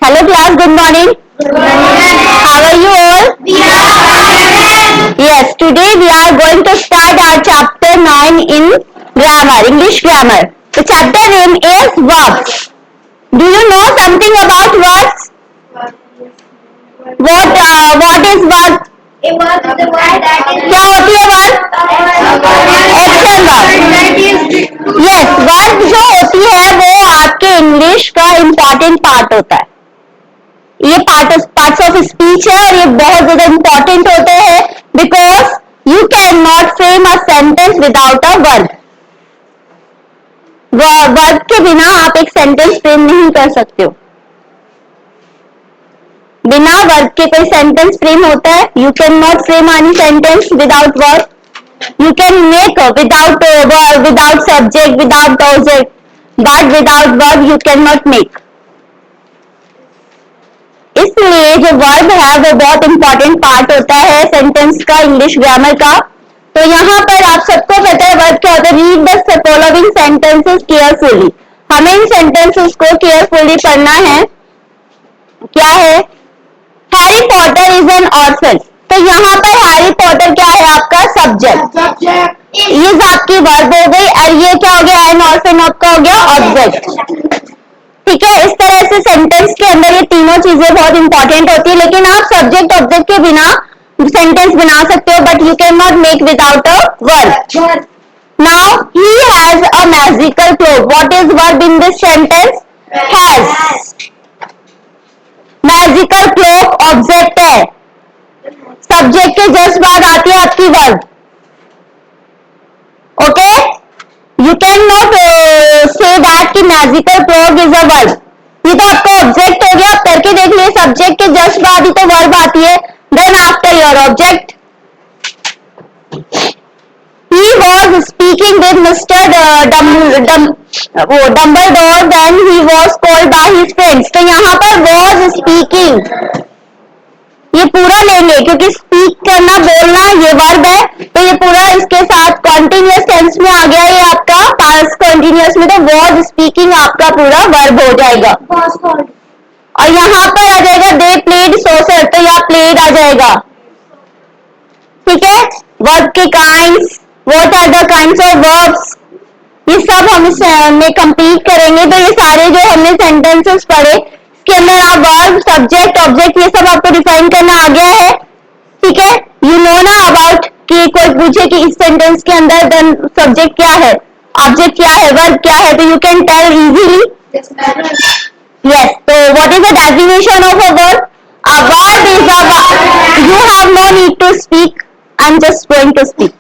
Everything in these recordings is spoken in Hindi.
Hello class, good morning. Good morning. How are you all? We are fine. Yes, today we are going to start our chapter 9 in grammar, English grammar. The chapter name is verbs. Do you know something about verbs? What is verb? A verb is the word that is. क्या होती है verb? Action verb. Yes, verb जो होती है वो आपके इंग्लिश का इम्पोर्टेंट पार्ट होता है. ये पार्ट्स ऑफ स्पीच है और ये बहुत ज्यादा इंपॉर्टेंट होते हैं because you can not frame a sentence without a verb. Verb के बिना आप एक सेंटेंस फ्रेम नहीं कर सकते हो. बिना वर्ब के कोई सेंटेंस फ्रेम होता है? You can not frame any sentence without verb. You can make without subject, without object, but without verb you can not make. इसलिए जो वर्ब है वो बहुत इंपॉर्टेंट पार्ट होता है सेंटेंस का, इंग्लिश ग्रामर का. तो यहाँ पर आप सबको पता है वर्ब क्या होता है. Read the following sentences carefully. हमें इन सेंटेंसेस को केयरफुली पढ़ना है. क्या है? Harry Potter is an orphan. तो यहाँ पर हैरी पॉटर क्या है? आपका सब्जेक्ट. ये आपकी वर्ब हो गई और ये क्या हो गया? एन ऑर्फन आपका हो गया ऑब्जेक्ट. ठीक है. इस तरह से सेंटेंस के अंदर ये तीनों चीजें बहुत इंपॉर्टेंट होती है. लेकिन आप सब्जेक्ट ऑब्जेक्ट के बिना सेंटेंस बना सकते हो but you can not make without a verb. Now he has a magical cloak. What is verb in this sentence? Has. Magical cloak object है. सब्जेक्ट के जस्ट बाद आती है आपकी verb. Okay. You cannot say that कि magical clock is a verb. ये तो आपका ऑब्जेक्ट हो गया. आप करके देख लिए. सब्जेक्ट के जस्ट बाद ही तो वर्ब आती है. Then after your object. He was speaking with Mr. Dumbledore when he was called by his friends. तो यहाँ पर was speaking ये पूरा लेंगे क्योंकि स्पीक करना, बोलना ये वर्ब है. तो ये पूरा इसके साथ कॉन्टिन्यूअस टेंस में आ गया. ये आपका पास्ट कॉन्टिन्यूअस में तो वॉज स्पीकिंग आपका पूरा वर्ब हो जाएगा. और यहाँ पर आ जाएगा दे प्लेड सोसर. तो यहाँ प्लेड आ जाएगा. ठीक है. वर्ब के kinds, what are the kinds of verbs, ये सब हम इसमें कंप्लीट करेंगे. तो ये सारे जो हमने सेंटेंसेस पढ़े के अंदर आप वर्ब, सब्जेक्ट, ऑब्जेक्ट ये सब आपको डिफाइन करना आ गया है. ठीक है. यू नो ना अबाउट कि कोई पूछे कि इस सेंटेंस के अंदर देन सब्जेक्ट क्या है, ऑब्जेक्ट क्या है, वर्ब क्या है, तो you can tell easily. Yes. तो what is the definition of a verb? A verb is a, you have no need to speak, I am just going to speak.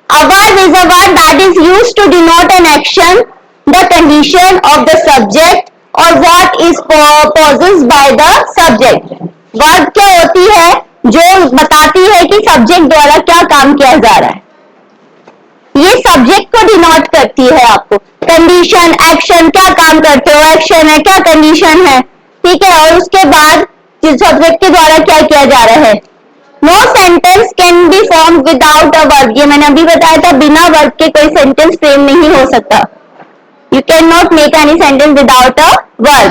A verb is a word that is used to denote an action, the condition of the subject or what is possessed by the subject. Verb क्या होती है? जो बताती है कि सब्जेक्ट द्वारा क्या काम किया जा रहा है. ये सब्जेक्ट को डिनोट करती है. आपको कंडीशन, एक्शन, क्या काम करते हो, एक्शन है, क्या कंडीशन है. ठीक है. और उसके बाद सब्जेक्ट के द्वारा क्या किया जा रहा है. No sentence can be form without a verb. ये मैंने अभी बताया था. बिना वर्ब के कोई सेंटेंस फ्रेम नहीं हो सकता. You can not make any sentence without a verb.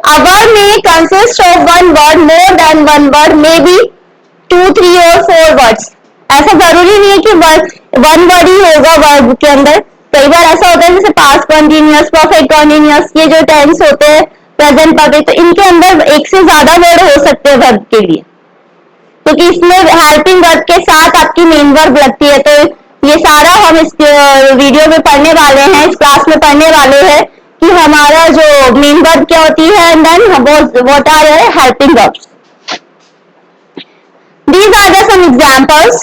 A verb may consist of one word, more than one word, maybe 2, 3 or 4 words. ऐसा जरूरी नहीं है कि वन वर्ड ही होगा वर्ब के अंदर. कई बार ऐसा होता है जैसे पास्ट कॉन्टिन्यूअस, परफेक्ट कॉन्टिन्यूअस, ये जो टेंस होते हैं, प्रेजेंट परफेक्ट, तो इनके अंदर एक से ज्यादा वर्ड हो सकते हैं वर्ब के लिए. क्योंकि इसमें हेल्पिंग वर्ब के साथ आपकी मेन वर्ब लगती है. तो ये सारा हम इस वीडियो में पढ़ने वाले हैं, इस क्लास में पढ़ने वाले हैं कि हमारा जो मेन वर्ब क्या होती है and then what are helping verbs. These are the some examples.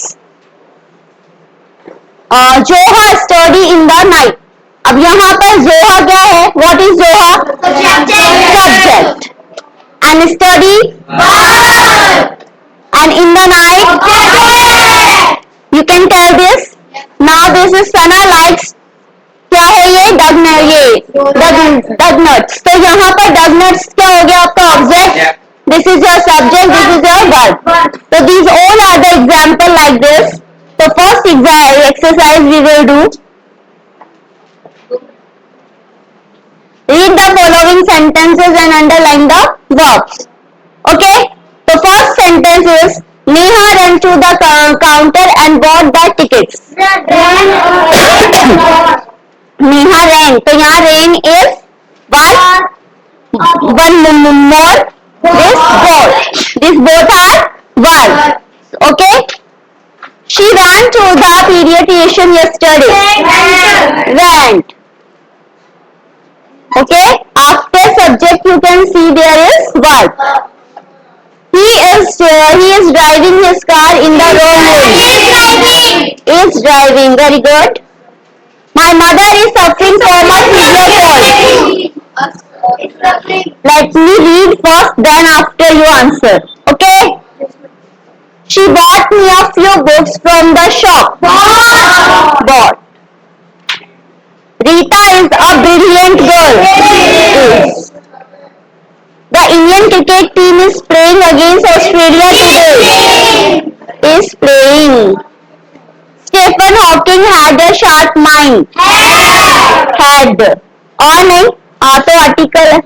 Joha study in the night. अब यहाँ पर जोहा क्या है? What is Joha? Subject. And study and in the night you can tell this. Now this is Sana likes क्या है ये? डग नट्स. तो यहाँ पर डग नट्स क्या हो गया आपका object. This is your subject, this is your verb. तो these all are the example like this. तो first exercise we will do. Read the following sentences and underline the shops. Okay, so first sentence is Neha ran to the counter and bought the tickets. Neha ran, तो यहाँ ran is what? One more. This both are verbs. Okay. She ran to the pediatrician yesterday. Went. Okay. After subject you can see there is verb. He is driving his car in the wrong lane. Is driving. Very good. My mother is suffering from a severe cold. Let me read first, then after you answer. Okay? She bought me a few books from the shop. Bought. Rita is a brilliant girl. Is. The Indian cricket team is playing against Australia today. Is playing. Stephen Hawking had a sharp mind. Had. और नहीं तो आर्टिकल है,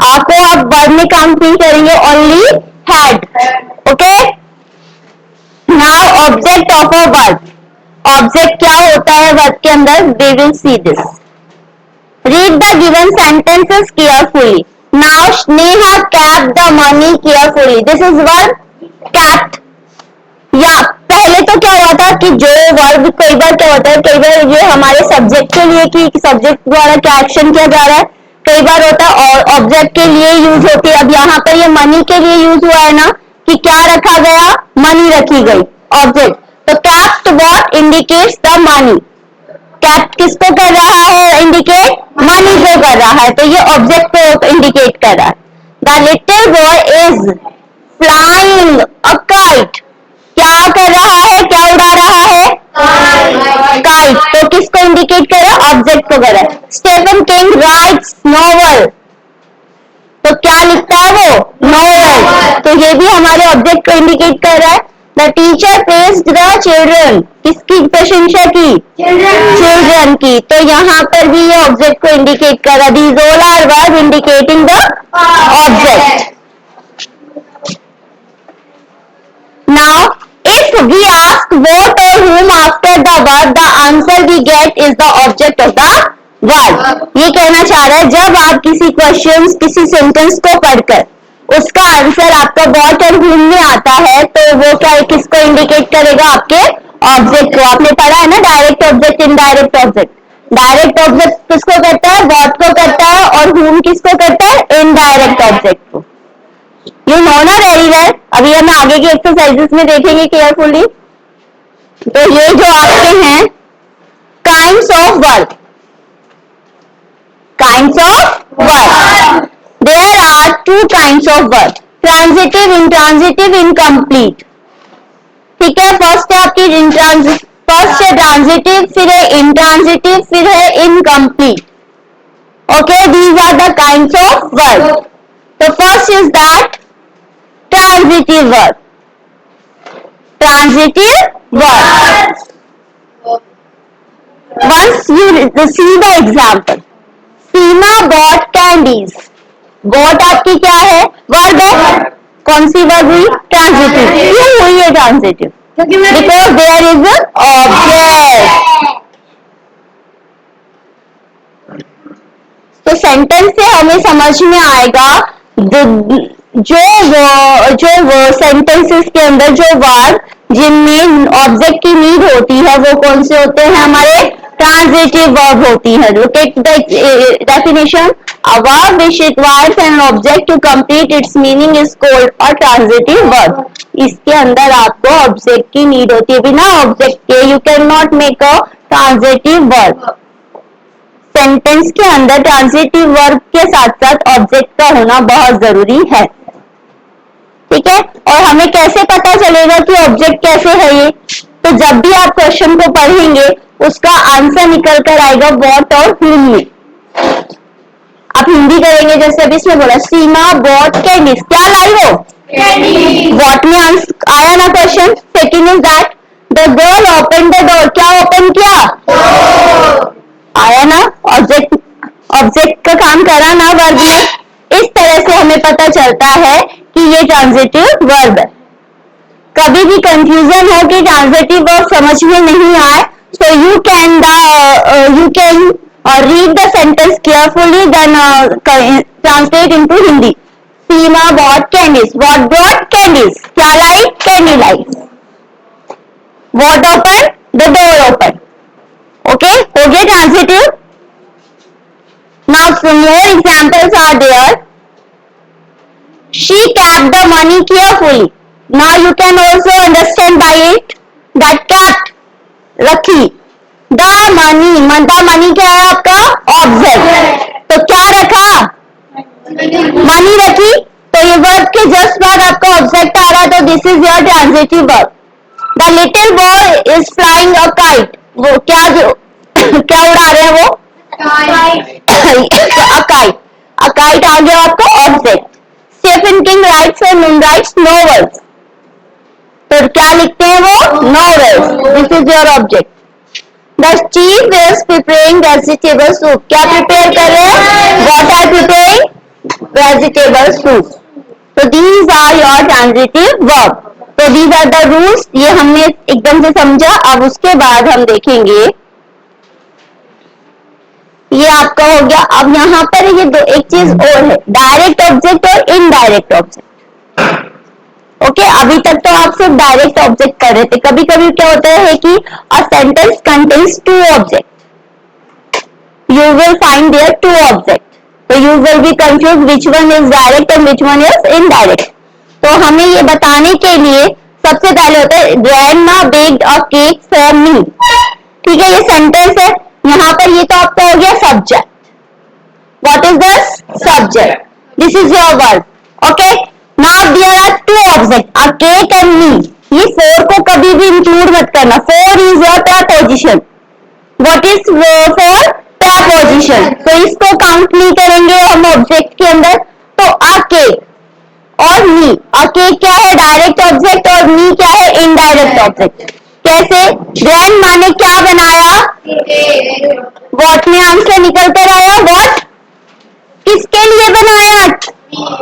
आपको आप वर्ब में काउंट नहीं करेंगे, only had. Okay, now object of a verb. Object क्या होता है वर्ब के अंदर? We will see this. Read the given sentences carefully. Now Sneha kept the money carefully. This is verb kept. या पहले तो क्या हुआ था कि जो वर्ब कई बार क्या होता है, कई बार ये हमारे सब्जेक्ट के लिए कि सब्जेक्ट द्वारा क्या एक्शन किया जा रहा है, कई बार होता है और ऑब्जेक्ट के लिए यूज होती है. अब यहाँ पर ये मनी के लिए यूज हुआ है ना, कि क्या रखा गया? मनी रखी गई. ऑब्जेक्ट तो kept what indicates the money. Kept किसको कर रहा है? इंडिकेट मनी को कर रहा है, तो ये ऑब्जेक्ट को इंडिकेट कर रहा है. The little boy is flying a kite. क्या कर रहा है? क्या उड़ा रहा है? काइट. तो किसको इंडिकेट कर रहा है? ऑब्जेक्ट को कर रहा है. Stephen King writes novel. तो क्या लिखता है वो? नॉवल. तो ये भी हमारे ऑब्जेक्ट को इंडिकेट कर रहा है. The teacher praised the children. किसकी प्रशंसा की? चिल्ड्रन की. तो यहाँ पर भी ये ऑब्जेक्ट को इंडिकेट कर रहा है. These all are verb indicating the object. Now, if we ask what or whom after the verb, the answer we get is the object of the verb. ये कहना चाह रहा है जब आप किसी क्वेश्चन, किसी सेंटेंस को पढ़कर उसका आंसर आपका what और whom में आता है, तो वो क्या किसको इंडिकेट करेगा? आपके ऑब्जेक्ट को. आपने पढ़ा है ना direct object, indirect object. Direct object किसको करता है? what को करता है. और whom किसको करता है? इनडायरेक्ट ऑब्जेक्ट को. यू नो ना वेरी वेल. अभी हम आगे की एक्सरसाइजेस में देखेंगे केयरफुली. तो ये जो आपके हैं kinds of verb. Kinds of verb. There are two kinds of verb, transitive, intransitive, incomplete. ठीक है, फर्स्ट है आपकी फर्स्ट है ट्रांजिटिव, फिर है इंट्रांजिटिव, फिर है incomplete. Okay, these are the kinds of verb. The first is that transitive verb. Transitive verb. Once you see the example, Seema bought candies. Bought आपकी क्या है? Verb है. कौन सी verb हुई? Transitive. क्यों हुई है transitive? Because there is an object. तो सेंटेंस से हमें समझ में आएगा जो सेंटेंसेस के अंदर जो वर्ब जिनमें ऑब्जेक्ट की नीड होती है वो कौन से होते हैं? हमारे ट्रांजिटिव वर्ब होती है. Look at the definition. A verb which requires an object to complete its meaning is called a transitive verb. इसके अंदर आपको ऑब्जेक्ट की नीड होती है. बिना ऑब्जेक्ट के you can not make a transitive verb. Sentence के अंदर ट्रांजिटिव वर्ब के साथ साथ ऑब्जेक्ट का होना बहुत जरूरी है. ठीक है, और हमें कैसे पता चलेगा कि ऑब्जेक्ट कैसे है ये? तो जब भी आप क्वेश्चन को पढ़ेंगे उसका आंसर निकल कर आएगा व्हाट और whom में. आप हिंदी करेंगे जैसे अभी इसमें बोला सीमा बॉट कैंडीज. क्या लाई वो? व्हाट में आंसर आया ना question. Second is that the girl open the door. क्या ओपन किया? आया ना. ऑब्जेक्ट का काम करा ना वर्ब में. इस तरह से हमें हमें पता चलता है कि ये ट्रांजिटिव वर्ब है। कभी भी कंफ्यूजन हो कि ट्रांजिटिव वर्ब समझ में नहीं आए, so you can read the sentence carefully, then translate into Hindi. Seema bought candies. What brought candies? क्या लाई? Candy lie. What opened? The door opened. Okay, हो गया transitive. Now some more examples are there. She kept the money carefully. Now you can also understand by it that kept रखी। The money क्या है आपका? ऑब्जेक्ट। तो क्या रखा? मनी रखी। तो ये वर्ब के जस्ट बाद आपका ऑब्जेक्ट आ रहा है, तो this is your transitive verb. The little boy is flying a kite. वो क्या क्या उड़ा रहे हैं वो? a kite आ गया आपका object. Stephen King writes and Moon writes novels. तो क्या लिखते हैं वो? Novels. This is your object. The chief is preparing vegetable soup. क्या प्रिपेयर कर रहे हैं? What are preparing? Vegetable soup. तो these are your transitive verb. तो दीज आर द रूल्स। ये हमने एकदम से समझा। अब उसके बाद हम देखेंगे, ये आपका हो गया। अब यहाँ पर ये एक चीज और है, डायरेक्ट ऑब्जेक्ट और इनडायरेक्ट ऑब्जेक्ट। ओके, अभी तक तो आप सिर्फ डायरेक्ट ऑब्जेक्ट कर रहे थे। कभी कभी क्या होता है कि a sentence contains two object, you will find there two object, तो you will be confuse which one is direct and which one is indirect. तो हमें ये बताने के लिए सबसे पहले होता है grandma baked a cake for me. ठीक है, ये सेंटेंस है। यहाँ पर ये तो आपका हो गया subject. What is this? Subject. This is your verb. Okay, now there are two object, a cake and me. ये फोर को कभी भी इंक्लूड मत करना। For is your preposition. What is for? Preposition. तो इसको काउंट नहीं करेंगे हम ऑब्जेक्ट के अंदर। तो अ केक और मी। अ केक क्या है? डायरेक्ट ऑब्जेक्ट, और मी क्या है? Indirect object. कैसे? ग्रैंडमा ने क्या बनाया? वॉट में आंसर निकल कर आया। वॉट किसके लिए बनाया?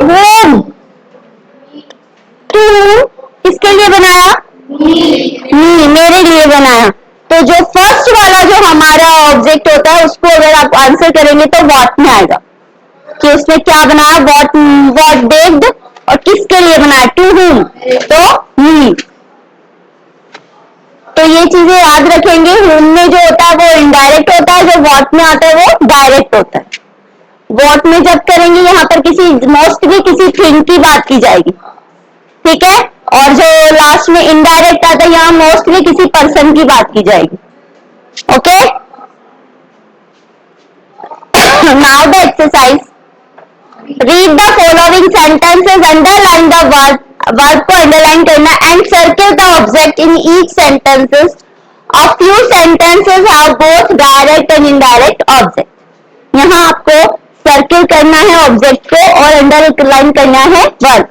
होम। टू किसके लिए बनाया? मी, मेरे लिए बनाया। तो जो फर्स्ट वाला जो हमारा ऑब्जेक्ट होता है उसको अगर आप आंसर करेंगे तो वॉट में आएगा कि उसने क्या बनाया। वॉट बेक्ड, और किसके लिए बनाया? टू हुम, तो मी। तो ये चीजें याद रखेंगे। हुम में जो होता है वो इनडायरेक्ट होता है, जो वॉट में आता है वो डायरेक्ट होता है। वॉट में जब करेंगे यहाँ पर किसी मोस्टली किसी थिंग की बात की जाएगी। ठीक है, और जो लास्ट में इनडायरेक्ट आता है यहाँ मोस्टली किसी पर्सन की बात की जाएगी। Okay, now the exercise. Read the following sentences, underline the verb को अंडरलाइन करना, and circle the object in each sentences. A few sentences have both direct and indirect object. यहाँ आपको सर्किल करना है ऑब्जेक्ट को और अंडरलाइन करना है verb.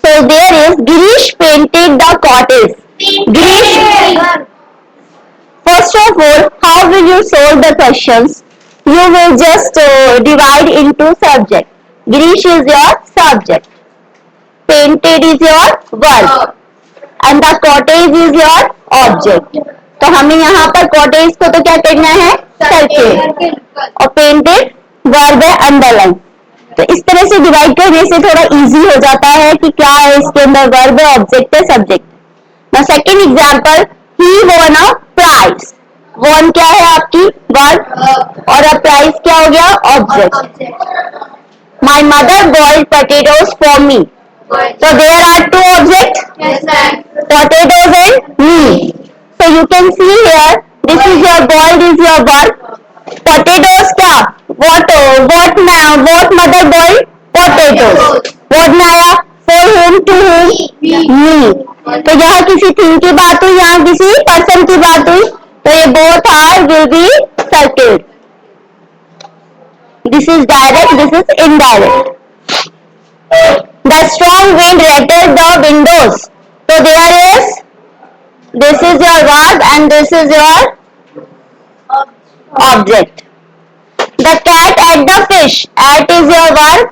So there is Girish painted the cottage. Girish, first of all, how will you solve the questions? You will just divide into subject. Girish is your subject. Painted is your verb. And the cottage is your object. तो हमें यहाँ पर cottage को तो क्या करना है? Circle. और painted verb है underline. तो इस तरह से डिवाइड करने से थोड़ा इजी हो जाता है कि क्या है इसके अंदर, verb है, object है, subject। Now second example, he won a prize. Won क्या है आपकी? वर्ब, और अब प्राइस क्या हो गया? Object. My mother boiled potatoes for me. So there are two objects, potatoes and me. So you can see here, this is your boiled is your verb. Potatoes क्या? What mother boiled? Potatoes. What में आया? For whom, to whom? Me. तो यहाँ किसी थिंग की बात हुई, यहाँ किसी पर्सन की बात हुई, तो ये both are will be circled. This is direct, this is indirect. The strong wind rattled the windows. So there is, this is your verb and this is your object. The cat ate the fish. Ate is your verb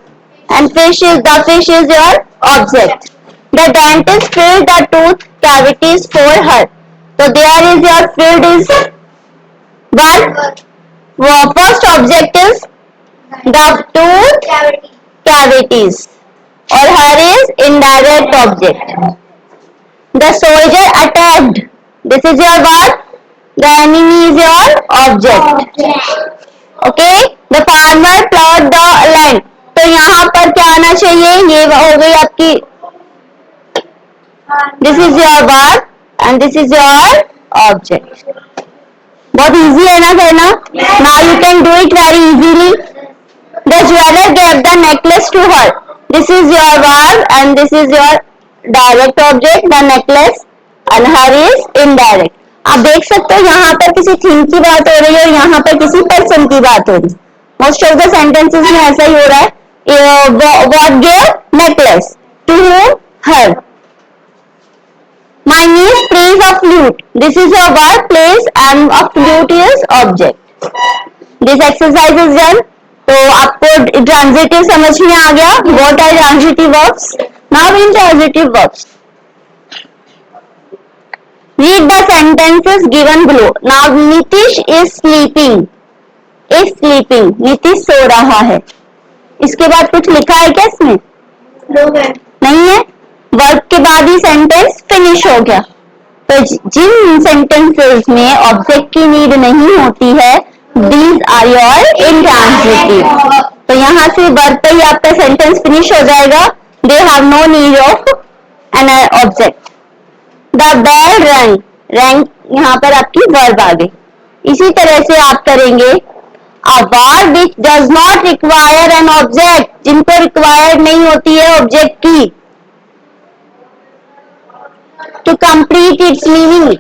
and fish is your object. The dentist filled the tooth cavities for her. So there is your filled is verb. First object is the tooth cavities, or her is indirect object. The soldier attacked. This is your verb. The enemy is your object. Okay. The farmer plowed the land. तो यहाँ पर क्या आना चाहिए? ये हो गई आपकी. This is your verb and this is your object. बहुत easy है ना करना? Now you can do it very easily. The jeweler gave the necklace to her. This is your verb and this is your direct object, the necklace, and her is indirect. आप देख सकते हो यहाँ पर किसी थिंग की बात हो रही है और यहाँ पर किसी पर्सन की बात हो रही है. मोस्ट ऑफ द सेंटेंसेस में ऐसा ही हो रहा है. What gave necklace to whom? Her. My niece plays a flute. This is your verb, plays, and a flute is object. This exercise is done. तो आपको ट्रांजिटिव समझ में आ गया. What are transitive verbs? Now in transitive verbs, read the sentences given below. Now Nitish is sleeping. Is sleeping. Nitish सो रहा है. इसके बाद कुछ लिखा है क्या इसमें? नहीं है. वर्ब के बाद ही सेंटेंस फिनिश हो गया. तो जिन सेंटेंसेस में ऑब्जेक्ट की नीड नहीं होती है, these are your intransitive. तो यहाँ से वर्ब पे ही आपका सेंटेंस फिनिश हो जाएगा. They have no need of an object. The bell rang. Rang यहाँ पर आपकी वर्ब आ गई. इसी तरह से आप करेंगे a verb which does not require an object. जिनको रिक्वायर्ड नहीं होती है ऑब्जेक्ट की to complete its meaning,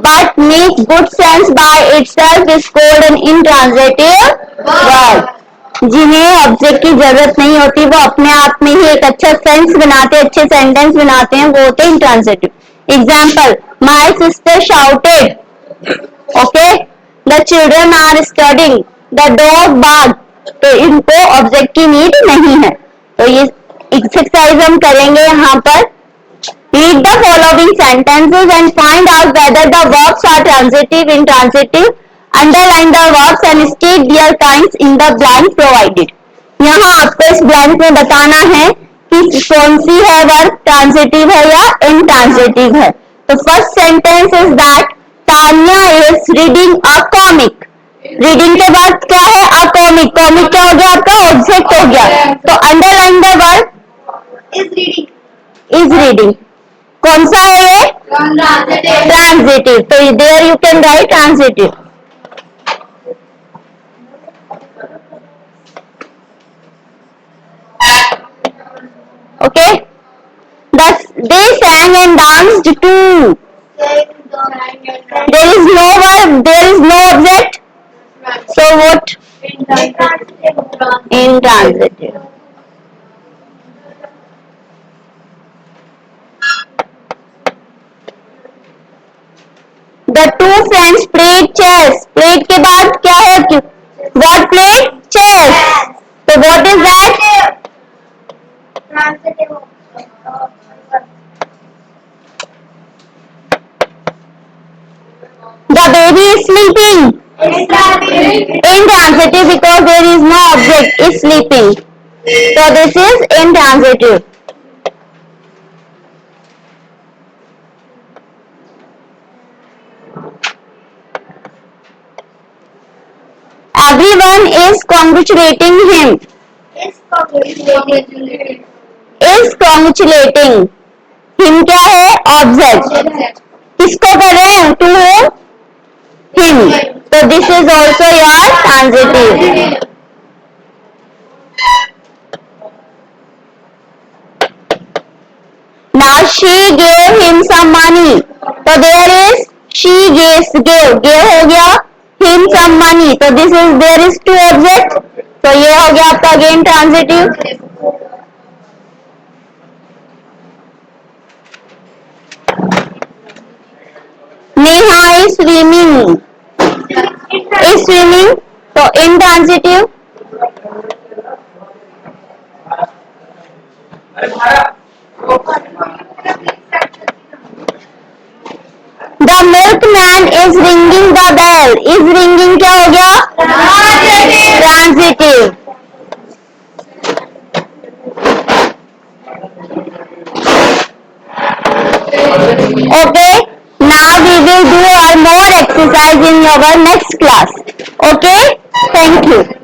but makes good sense by itself is called an intransitive verb. जिन्हें ऑब्जेक्ट की जरूरत नहीं होती, वो अपने आप में ही एक अच्छा सेंस बनाते, अच्छे सेंटेंस बनाते हैं, वो होते हैं intransitive. Example, my sister shouted. Okay. The children are studying. The dog bark. तो इनको ऑब्जेक्ट की नीड नहीं है. तो ये एक्सरसाइज हम करेंगे यहाँ पर. Read the following sentences and find out whether the verbs are transitive, intransitive. Underline the verbs and state their kinds in the blank provided. यहाँ आपको इस ब्लैंक में बताना है कि कौन सी है वर्ब, ट्रांजिटिव है या इनट्रांजिटिव है. तो first sentence is that Tanya is reading a comic. Reading के बाद क्या है? A comic. कॉमिक क्या हो गया आपका? ऑब्जेक्ट हो गया. तो underline the verb is reading. Is reading कौन सा है ये? ट्रांजिटिव. तो there you can write transitive. Okay. They sang and danced too. There is no verb, there is no object. So what? Intransitive. The two friends played chess. Played के बाद क्या है? What played? Chess. So what is that? The baby is sleeping. Intransitive because there is no object, is sleeping. So this is intransitive. Everyone is congratulating him. Is congratulating. Him क्या है? Object. किसको कर रहे हैं? To him. So this is also your transitive. Now she gave him some money. So there is she gave. Gave हो गया. Him some money. So this is there is two object. तो ये हो गया आपका again transitive. Neha is swimming. Is swimming तो intransitive. The milkman is ringing the bell. Is ringing क्या हो गया? Transitive. Okay. Now we will do our more exercise in our next class. Okay. Thank you.